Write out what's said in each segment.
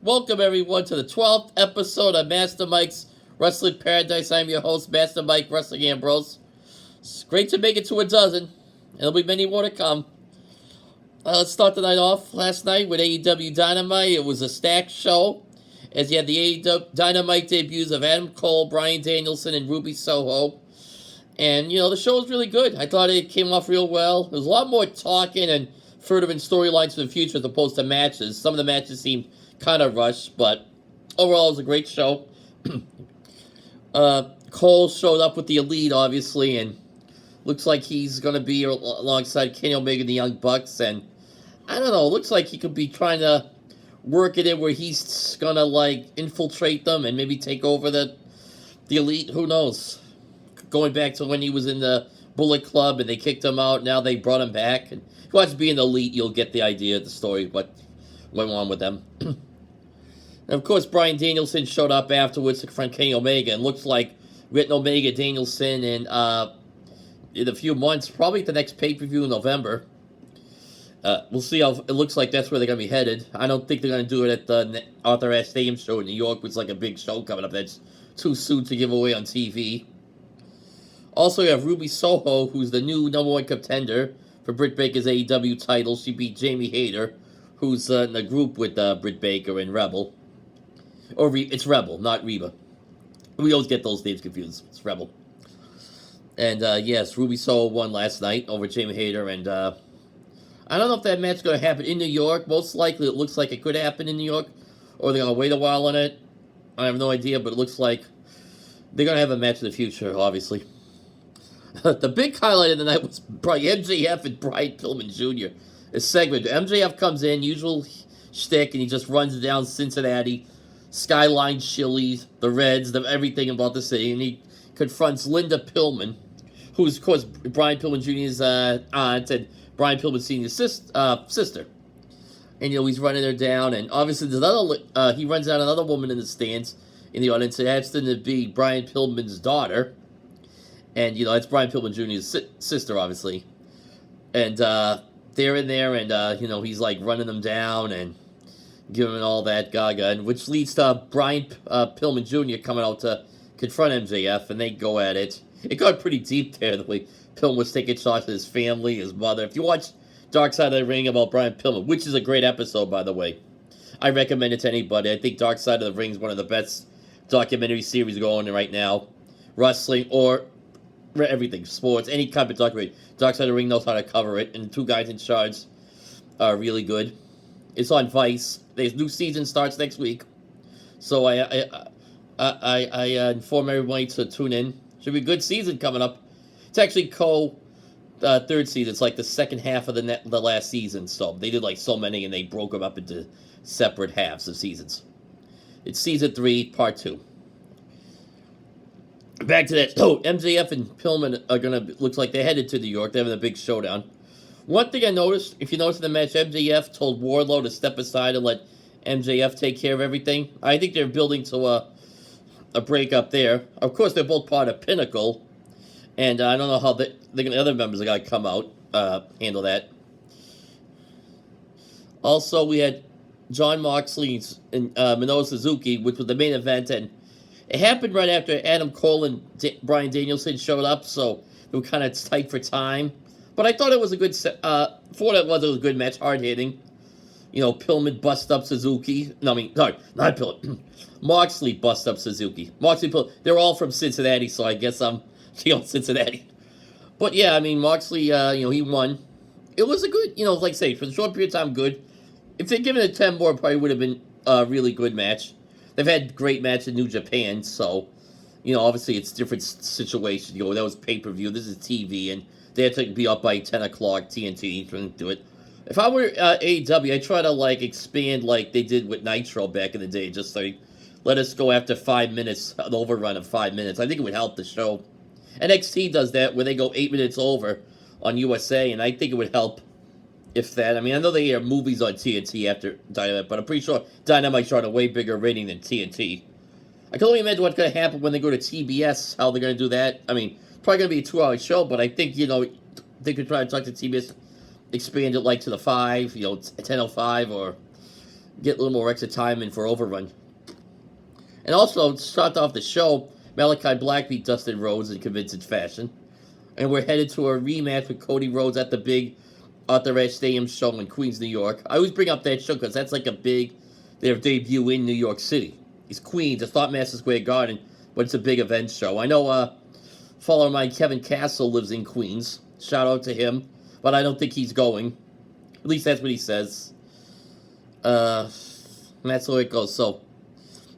Welcome everyone to the 12th episode of Master Mike's Wrestling Paradise. I'm your host, Master Mike Wrestling Ambrose. It's great to make it to a dozen. There'll be many more to come. Let's start the night off last night with AEW Dynamite. It was a stacked show, as you had the AEW Dynamite debuts of Adam Cole, Bryan Danielson, and Ruby Soho. And, the show was really good. I thought it came off real well. There was a lot more talking and further in storylines for the future as opposed to matches. Some of the matches seemed kind of rushed, but overall it was a great show. Cole showed up with the Elite, obviously, and looks like he's going to be alongside Kenny Omega and the Young Bucks, and I don't know, it looks like he could be trying to work it in where he's going to, infiltrate them and maybe take over the Elite. Who knows? Going back to when he was in the Bullet Club and they kicked him out, now they brought him back. And if you watch being Elite, you'll get the idea of the story, what went on with them. And of course, Bryan Danielson showed up afterwards to confront Kenny Omega, and looks like we're getting Omega Danielson in a few months, probably the next pay-per-view in November. We'll see how it looks like that's where they're going to be headed. I don't think they're going to do it at the Arthur Ashe Stadium show in New York, which is like a big show coming up that's too soon to give away on TV. Also, you have Ruby Soho, who's the new #1 contender for Britt Baker's AEW title. She beat Jamie Hayter, who's in the group with Britt Baker and Rebel. It's Rebel, not Reba. We always get those names confused. It's Rebel. And, yes, Ruby Soho won last night over Jamie Hayter. And, I don't know if that match is going to happen in New York. Most likely it looks like it could happen in New York. Or they're going to wait a while on it. I have no idea, but it looks like they're going to have a match in the future, obviously. The big highlight of the night was MJF and Bryan Pillman Jr. A segment. MJF comes in, usual shtick, and he just runs down Cincinnati, Skyline Chili's, the Reds, everything about the city, and he confronts Linda Pillman, who's, of course, Bryan Pillman Jr.'s aunt and Bryan Pillman Sr.'s sister. And, he's running her down, and obviously there's he runs down another woman in the stands in the audience. It happens to be Bryan Pillman's daughter, and, it's Bryan Pillman Jr.'s sister, obviously. And they're in there, and, he's, running them down and giving all that gaga, and which leads to Bryan Pillman Jr. coming out to confront MJF, and they go at it. It got pretty deep there, the way Pillman was taking shots at his family, his mother. If you watch Dark Side of the Ring about Bryan Pillman, which is a great episode, by the way, I recommend it to anybody. I think Dark Side of the Ring is one of the best documentary series going right now. Wrestling or everything, sports, any kind of documentary. Dark Side of the Ring knows how to cover it, and the two guys in charge are really good. It's on Vice. The new season starts next week, so I inform everybody to tune in. Should be a good season coming up. It's actually third season. It's like the second half of the last season. So they did so many, and they broke them up into separate halves of seasons. It's season 3, part 2. Back to that. Oh, MJF and Pillman are looks like they're headed to New York. They're having a big showdown. One thing I noticed, if you notice in the match, MJF told Wardlow to step aside and let MJF take care of everything. I think they're building to a breakup there. Of course, they're both part of Pinnacle, and I don't know how the other members are going to come out, handle that. Also, we had Jon Moxley and Minoru Suzuki, which was the main event, and it happened right after Adam Cole and Bryan Danielson showed up, so they were kind of tight for time. But I thought it was a good set. For what it was a good match, hard-hitting. Pillman bust up Suzuki. No, sorry, not Pillman. Moxley bust up Suzuki. Moxley, Pillman, they're all from Cincinnati, so I guess I'm Cincinnati. But yeah, Moxley, he won. It was a good, like I say, for the short period of time, good. If they'd given it 10 more, it probably would have been a really good match. They've had great matches in New Japan, so, obviously it's a different situation. That was pay-per-view, this is TV, and they had to be up by 10 o'clock, TNT, to do it. If I were AEW, I'd try to, expand like they did with Nitro back in the day. Just, let us go after 5 minutes, an overrun of 5 minutes. I think it would help the show. NXT does that, where they go 8 minutes over on USA, and I think it would help, if that. I know they air movies on TNT after Dynamite, but I'm pretty sure Dynamite's on a way bigger rating than TNT. I can only imagine what's going to happen when they go to TBS, how they're going to do that. Probably going to be a 2-hour show, but I think, they could try to talk to TBS, expand it to the 5, 10:05, or get a little more extra time in for Overrun. And also, to start off the show, Malakai Black beat Dustin Rhodes in convincing fashion. And we're headed to a rematch with Cody Rhodes at the big Arthur Ashe Stadium show in Queens, New York. I always bring up that show because that's like their debut in New York City. It's Queens, it's not Madison Square Garden, but it's a big event show. I know follower of mine, Kevin Castle, lives in Queens. Shout out to him. But I don't think he's going. At least that's what he says. And that's the way it goes. So,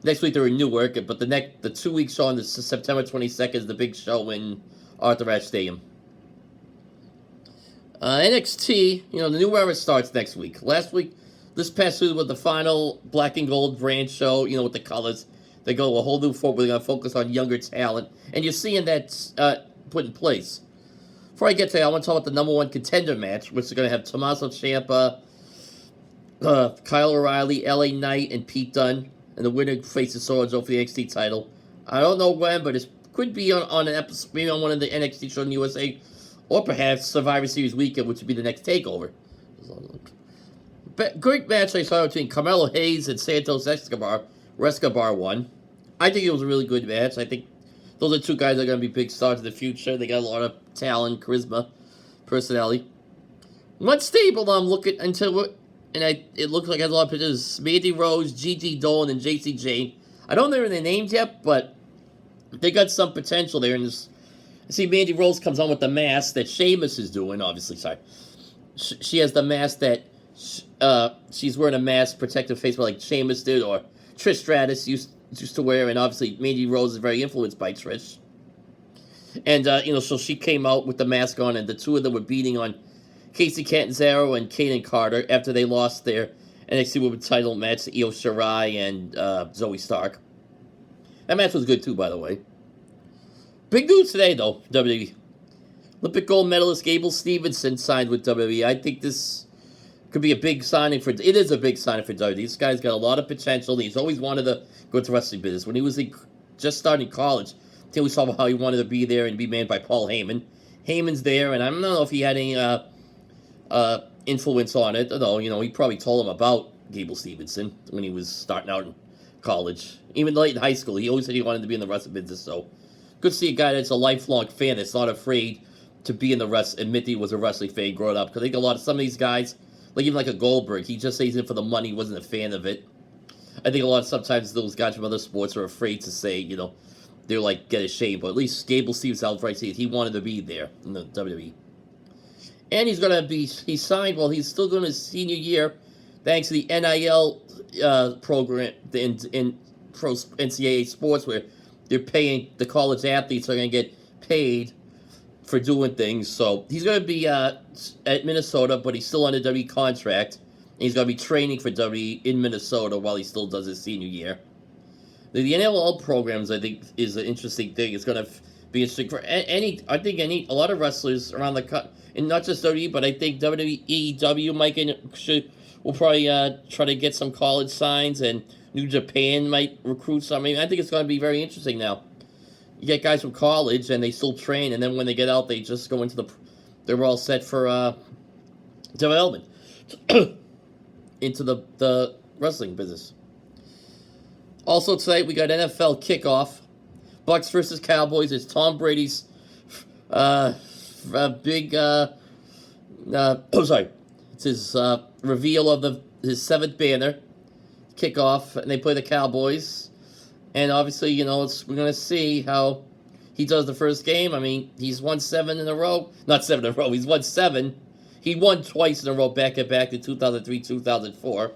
next week they're in Newark, but the 2-week show on the September 22nd is the big show in Arthur Ashe Stadium. NXT, the new era starts next week. This past week was the final black and gold brand show, with the colors. They go a whole new forward. They're going to focus on younger talent. And you're seeing that put in place. Before I get to that, I want to talk about the number one contender match, which is going to have Tommaso Ciampa, Kyle O'Reilly, LA Knight, and Pete Dunne. And the winner faces Soho for the NXT title. I don't know when, but it could be on an episode, maybe on one of the NXT shows in the USA, or perhaps Survivor Series weekend, which would be the next takeover. But great match I saw between Carmelo Hayes and Santos Escobar. Escobar won. I think it was a really good match. I think those are two guys that are going to be big stars in the future. They got a lot of talent, charisma, personality. One stable I'm looking into it. And it looks like it has a lot of pictures. Mandy Rose, Gigi, Dolan, and Jacey Jane. I don't know their names yet, but they got some potential there. And I see Mandy Rose comes on with the mask that Sheamus is doing, obviously. Sorry. She has the mask that she's wearing a mask, protective face, like Sheamus did, or Trish Stratus used to wear. And obviously, Mandy Rose is very influenced by Trish. And, so she came out with the mask on, and the two of them were beating on Casey Catanzaro and Kaden Carter after they lost their NXT Women's title match to Io Shirai and Zoe Stark. That match was good too, by the way. Big news today, though, WWE. Olympic gold medalist Gable Stevenson signed with WWE. I think this could be a big signing for... It is a big signing for WWE. This guy's got a lot of potential. He's always wanted to go into wrestling business. When he was just starting college, I we saw how he wanted to be there and be manned by Paul Heyman. Heyman's there, and I don't know if he had any... influence on it, although, he probably told him about Gable Stevenson when he was starting out in college. Even late in high school, he always said he wanted to be in the wrestling business, so good to see a guy that's a lifelong fan that's not afraid to be in the admit he was a wrestling fan growing up, because I think some of these guys, like a Goldberg, he just says it for the money, wasn't a fan of it. I think sometimes those guys from other sports are afraid to say, they're get ashamed, but at least Gable Stevenson outright said he wanted to be there in the WWE. And he's signed, he's still doing his senior year, thanks to the NIL program in pro NCAA sports, where they're paying the college athletes are going to get paid for doing things. So he's going to be at Minnesota, but he's still under WWE contract. And he's going to be training for WWE in Minnesota while he still does his senior year. The NIL programs, I think, is an interesting thing. It's going to be interesting for a lot of wrestlers around the country. And not just WWE, but I think AEW will probably try to get some college signs, and New Japan might recruit some. I think it's going to be very interesting now. You get guys from college, and they still train, and then when they get out, they just go into they're all set for development into the wrestling business. Also tonight, we got NFL Kickoff. Bucs versus Cowboys. It's Tom Brady's big, it's his reveal of his 7th banner, Kickoff, and they play the Cowboys, and obviously, we're going to see how he does the first game. I mean, he's won 7 in a row, not 7 in a row, he's won 7, he won twice in a row, back-to-back in 2003, 2004,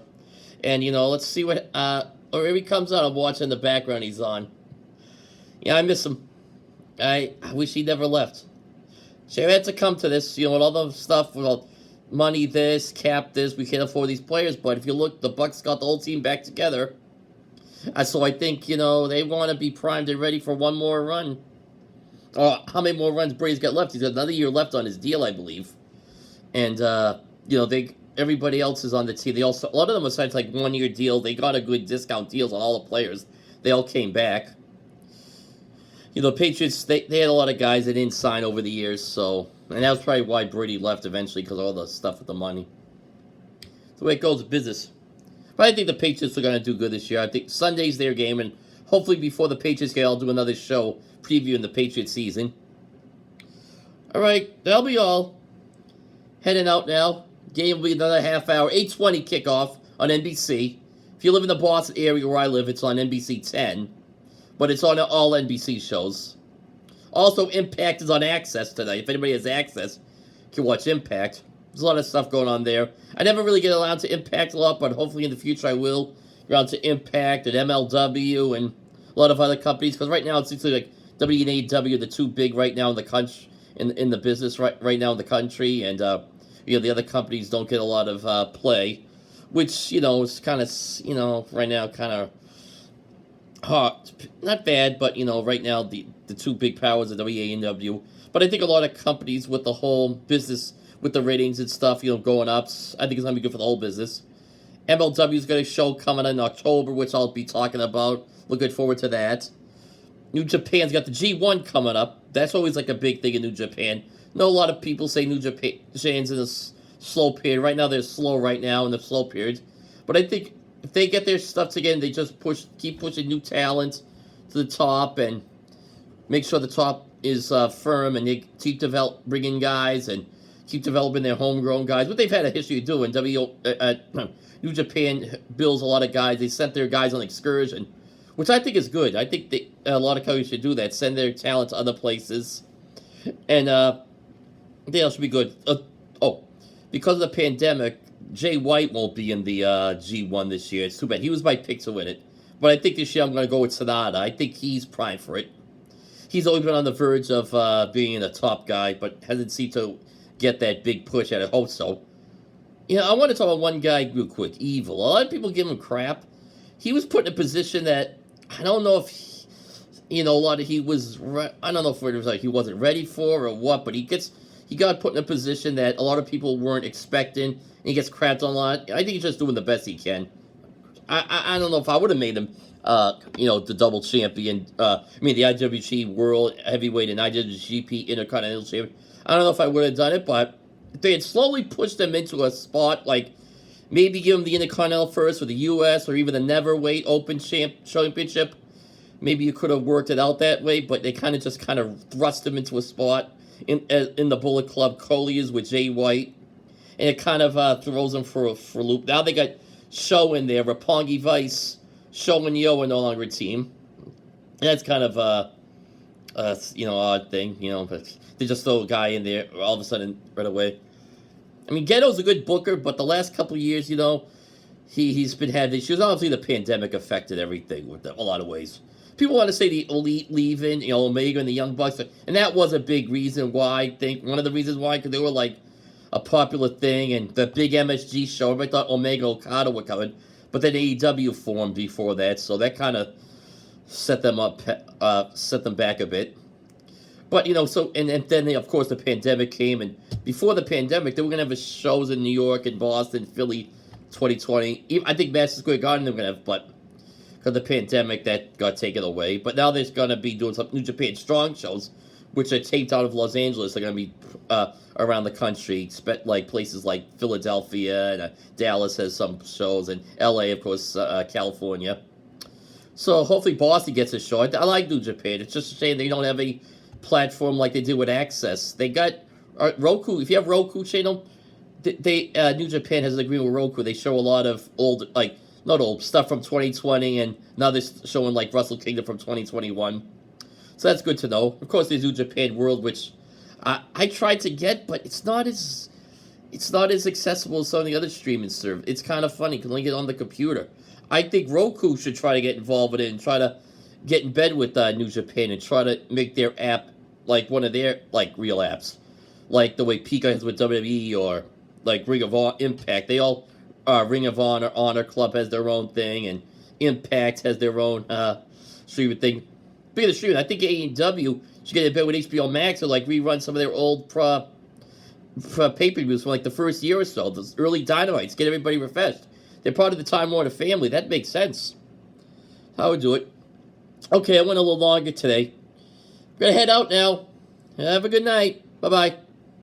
and, let's see what, or here he comes out, I'm watching the background he's on. Yeah, I miss him. I wish he never left. So we had to come to this, with all the stuff, money this, cap this, we can't afford these players, but if you look, the Bucs got the whole team back together. So I think, they want to be primed and ready for one more run. How many more runs Brady's got left? He's got another year left on his deal, I believe. And, everybody else is on the team. A lot of them are signed 1-year deal. They got a good discount deals on all the players. They all came back. Patriots, they had a lot of guys that didn't sign over the years, and that was probably why Brady left eventually, because of all the stuff with the money. It's the way it goes with business. But I think the Patriots are going to do good this year. I think Sunday's their game, and hopefully before the Patriots game, I'll do another show previewing the Patriots season. All right, that'll be all. Heading out now. Game will be another half hour. 8:20 kickoff on NBC. If you live in the Boston area where I live, it's on NBC 10. But it's on all NBC shows. Also, Impact is on Access tonight. If anybody has Access, you can watch Impact. There's a lot of stuff going on there. I never really get around to Impact a lot, but hopefully in the future I will get around to Impact and MLW and a lot of other companies. Because right now it seems like W and AEW are the two big right now in the country, in the business right now in the country, and the other companies don't get a lot of play, which is kind of right now kind of hard. Not bad, but right now the two big powers are W and AEW. But I think a lot of companies with the whole business, with the ratings and stuff, going up, I think it's going to be good for the whole business. MLW's got a show coming in October, which I'll be talking about. Looking forward to that. New Japan's got the G1 coming up. That's always like a big thing in New Japan. I know a lot of people say New Japan's in a slow period. Right now, they're slow right now in the slow period. But I think if they get their stuff together, they just keep pushing new talent to the top and make sure the top is firm, and they keep bringing guys and keep developing their homegrown guys. What they've had a history of doing. New Japan builds a lot of guys. They sent their guys on excursion, which I think is good. I think a lot of companies should do that. Send their talent to other places. And they should be good. Because of the pandemic, Jay White won't be in the G1 this year. It's too bad. He was my pick to win it. But I think this year I'm going to go with Sonata. I think he's primed for it. He's always been on the verge of being a top guy, but hasn't seemed to get that big push. I hope so. I want to talk about one guy real quick, Evil. A lot of people give him crap. He was put in a position that I don't know if I don't know if it was like he wasn't ready for or what, but he got put in a position that a lot of people weren't expecting, and he gets crapped on a lot. I think he's just doing the best he can. I don't know if I would have made him the double champion. The IWGP World Heavyweight and IWGP Intercontinental Champion. I don't know if I would have done it, but if they had slowly pushed him into a spot, like maybe give him the Intercontinental first for the U.S. or even the Neverweight Open Championship, maybe you could have worked it out that way, but they kind of thrust him into a spot in the Bullet Club Colliers with Jay White, and it kind of throws him for a loop. Now they got Show in there, Roppongi Vice, Show and Yo are no longer a team. And that's kind of odd thing, but they just throw a guy in there all of a sudden right away. Ghetto's a good booker, but the last couple of years, he's been having issues. Obviously, the pandemic affected everything with a lot of ways. People want to say the Elite leaving, Omega and the Young Bucks, and that was a big reason why. I think one of the reasons why, because they were like a popular thing, and the big MSG show, everybody thought Omega Okada were coming, but then AEW formed before that, so that kind of set them back a bit. But, and then, of course, the pandemic came, and before the pandemic, they were going to have shows in New York and Boston, Philly, 2020. I think Madison Square Garden they were going to have, but because of the pandemic, that got taken away. But now they're going to be doing some New Japan Strong shows, which are taped out of Los Angeles. They're going to be around the country, like places like Philadelphia, and Dallas has some shows, and LA, of course, California. So hopefully Boston gets a show. I like New Japan. It's just a shame they don't have a platform like they did with Access. They got Roku. If you have Roku channel, New Japan has an agreement with Roku. They show a lot of not old stuff from 2020, and now they're showing like Wrestle Kingdom from 2021. So that's good to know. Of course, there's New Japan World, which I tried to get, but it's not as accessible as some of the other streaming services. It's kind of funny. You can only get it on the computer. I think Roku should try to get involved with it and try to get in bed with New Japan and try to make their app like one of their real apps, like the way Pika has with WWE or like Ring of Honor, Impact. They all Ring of Honor Club has their own thing, and Impact has their own streaming thing. Speaking of streaming, I think AEW should get in bed with HBO Max or rerun some of their old pay-per-views from the first year or so, the early Dynamites, get everybody refreshed. They're part of the Time Warner family. That makes sense. I would do it. Okay, I went a little longer today. I'm going to head out now. Have a good night. Bye-bye.